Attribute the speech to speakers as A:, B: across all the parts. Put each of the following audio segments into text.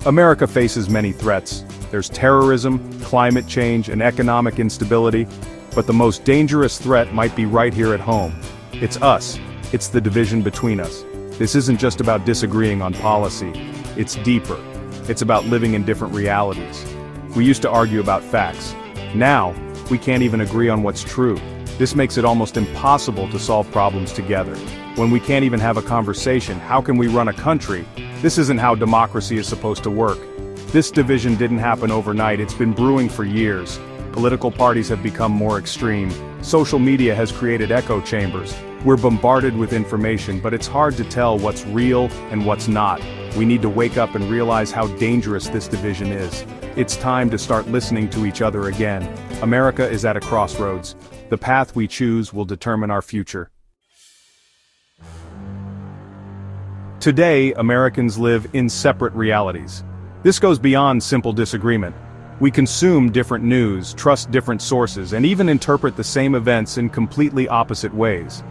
A: America faces many threats. There's terrorism, climate change, and economic instability. But the most dangerous threat might be right here at home. It's us. It's the division between us. This isn't just about disagreeing on policy. It's deeper. It's about living in different realities. We used to argue about facts. Now, we can't even agree on what's true. This makes it almost impossible to solve problems together. When we can't even have a conversation, how can we run a country? This isn't how democracy is supposed to work. This division didn't happen overnight, it's been brewing for years. Political parties have become more extreme. Social media has created echo chambers. We're bombarded with information, but it's hard to tell what's real and what's not. We need to wake up and realize how dangerous this division is. It's time to start listening to each other again. America is at a crossroads. The path we choose will determine our future. Today, Americans live in separate realities. This goes beyond simple disagreement. We consume different news, trust different sources, and even interpret the same events in completely opposite ways.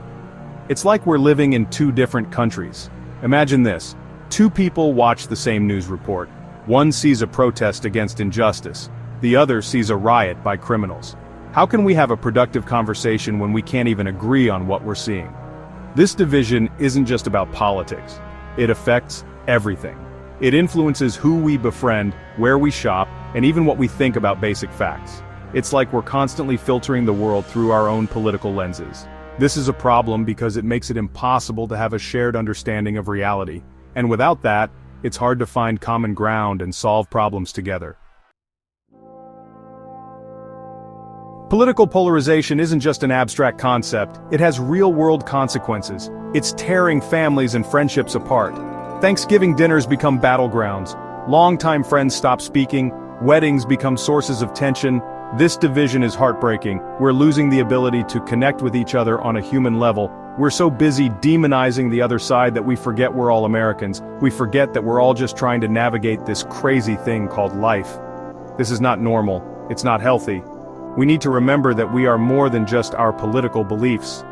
A: It's like we're living in two different countries. Imagine this. Two people watch the same news report. One sees a protest against injustice. The other sees a riot by criminals. How can we have a productive conversation when we can't even agree on what we're seeing? This division isn't just about politics. It affects everything. It influences who we befriend, where we shop, and even what we think about basic facts. It's like we're constantly filtering the world through our own political lenses. This is a problem because it makes it impossible to have a shared understanding of reality. And without that, it's hard to find common ground and solve problems together. Political polarization isn't just an abstract concept, it has real-world consequences. It's tearing families and friendships apart. Thanksgiving dinners become battlegrounds. Longtime friends stop speaking. Weddings become sources of tension. This division is heartbreaking. We're losing the ability to connect with each other on a human level. We're so busy demonizing the other side that we forget we're all Americans. We forget that we're all just trying to navigate this crazy thing called life. This is not normal. It's not healthy. We need to remember that we are more than just our political beliefs.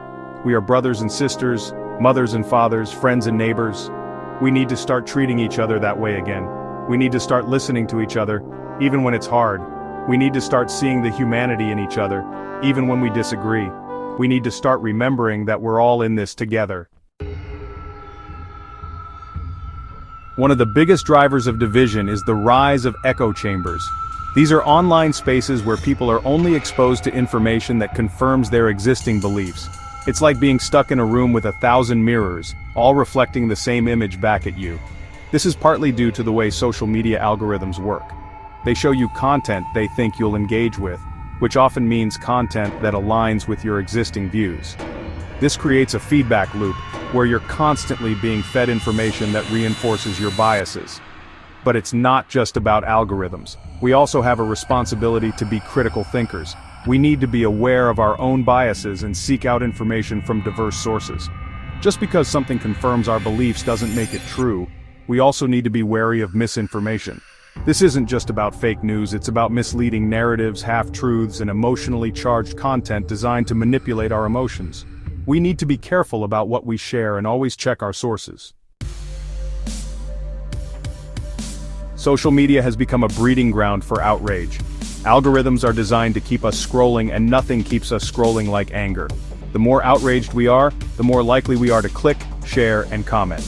A: We are brothers and sisters, mothers and fathers, friends and neighbors. We need to start treating each other that way again. We need to start listening to each other, even when it's hard. We need to start seeing the humanity in each other, even when we disagree. We need to start remembering that we're all in this together. One of the biggest drivers of division is the rise of echo chambers. These are online spaces where people are only exposed to information that confirms their existing beliefs. It's like being stuck in a room with 1,000 mirrors, all reflecting the same image back at you. This is partly due to the way social media algorithms work. They show you content they think you'll engage with, which often means content that aligns with your existing views. This creates a feedback loop, where you're constantly being fed information that reinforces your biases. But it's not just about algorithms. We also have a responsibility to be critical thinkers. We need to be aware of our own biases and seek out information from diverse sources. Just because something confirms our beliefs doesn't make it true. We also need to be wary of misinformation. This isn't just about fake news, it's about misleading narratives, half-truths, and emotionally charged content designed to manipulate our emotions. We need to be careful about what we share and always check our sources. Social media has become a breeding ground for outrage. Algorithms are designed to keep us scrolling, and nothing keeps us scrolling like anger. The more outraged we are, the more likely we are to click, share, and comment.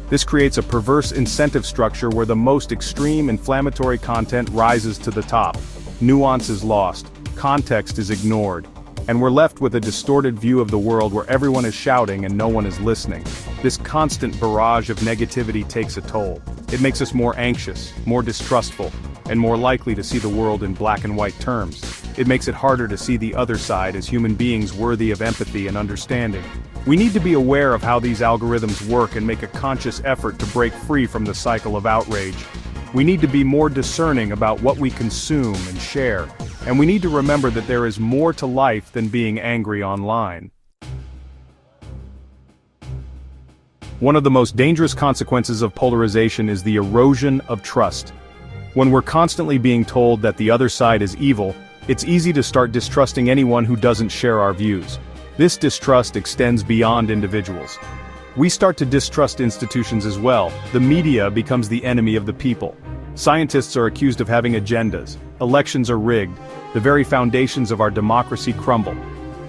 A: This creates a perverse incentive structure where the most extreme inflammatory content rises to the top. Nuance is lost, context is ignored, and we're left with a distorted view of the world where everyone is shouting and no one is listening. This constant barrage of negativity takes a toll. It makes us more anxious, more distrustful, and more likely to see the world in black and white terms. It makes it harder to see the other side as human beings worthy of empathy and understanding. We need to be aware of how these algorithms work and make a conscious effort to break free from the cycle of outrage. We need to be more discerning about what we consume and share, and we need to remember that there is more to life than being angry online. One of the most dangerous consequences of polarization is the erosion of trust. When we're constantly being told that the other side is evil, it's easy to start distrusting anyone who doesn't share our views. This distrust extends beyond individuals. We start to distrust institutions as well. The media becomes the enemy of the people. Scientists are accused of having agendas, elections are rigged, the very foundations of our democracy crumble.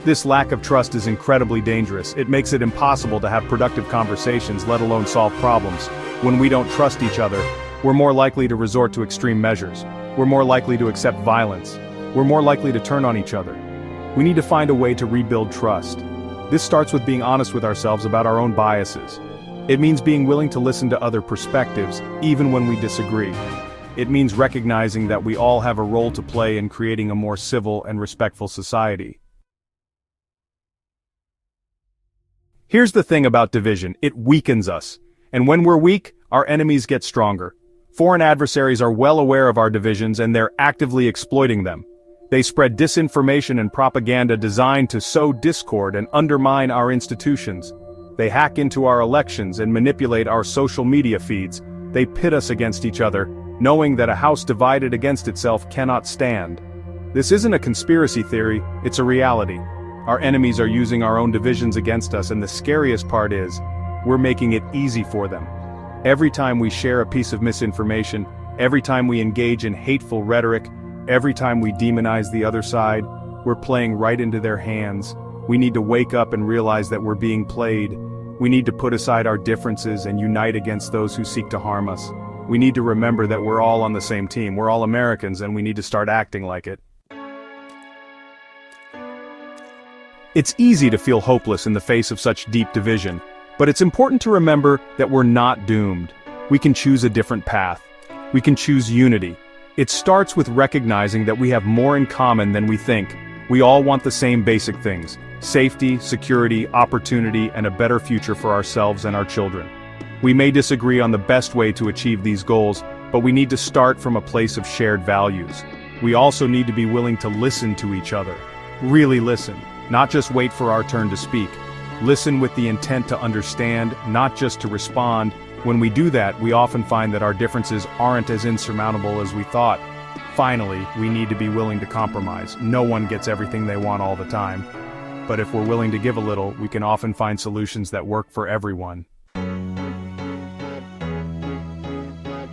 A: This lack of trust is incredibly dangerous. It makes it impossible to have productive conversations, let alone solve problems. When we don't trust each other, we're more likely to resort to extreme measures. We're more likely to accept violence. We're more likely to turn on each other. We need to find a way to rebuild trust. This starts with being honest with ourselves about our own biases. It means being willing to listen to other perspectives, even when we disagree. It means recognizing that we all have a role to play in creating a more civil and respectful society. Here's the thing about division: it weakens us. And when we're weak, our enemies get stronger. Foreign adversaries are well aware of our divisions and they're actively exploiting them. They spread disinformation and propaganda designed to sow discord and undermine our institutions. They hack into our elections and manipulate our social media feeds. They pit us against each other, knowing that a house divided against itself cannot stand. This isn't a conspiracy theory, it's a reality. Our enemies are using our own divisions against us, and the scariest part is, we're making it easy for them. Every time we share a piece of misinformation, every time we engage in hateful rhetoric, every time we demonize the other side, we're playing right into their hands. We need to wake up and realize that we're being played. We need to put aside our differences and unite against those who seek to harm us. We need to remember that we're all on the same team. We're all Americans, and we need to start acting like it. It's easy to feel hopeless in the face of such deep division, but it's important to remember that we're not doomed. We can choose a different path. We can choose unity. It starts with recognizing that we have more in common than we think. We all want the same basic things: safety, security, opportunity, and a better future for ourselves and our children. We may disagree on the best way to achieve these goals, but we need to start from a place of shared values. We also need to be willing to listen to each other. Really listen. Not just wait for our turn to speak. Listen with the intent to understand, not just to respond. When we do that, we often find that our differences aren't as insurmountable as we thought. Finally, we need to be willing to compromise. No one gets everything they want all the time. But if we're willing to give a little, we can often find solutions that work for everyone.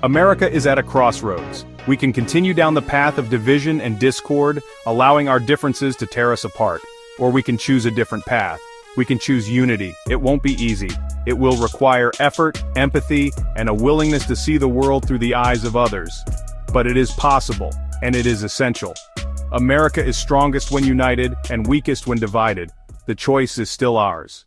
A: America is at a crossroads. We can continue down the path of division and discord, allowing our differences to tear us apart. Or we can choose a different path. We can choose unity. It won't be easy. It will require effort, empathy, and a willingness to see the world through the eyes of others. But it is possible, and it is essential. America is strongest when united, and weakest when divided. The choice is still ours.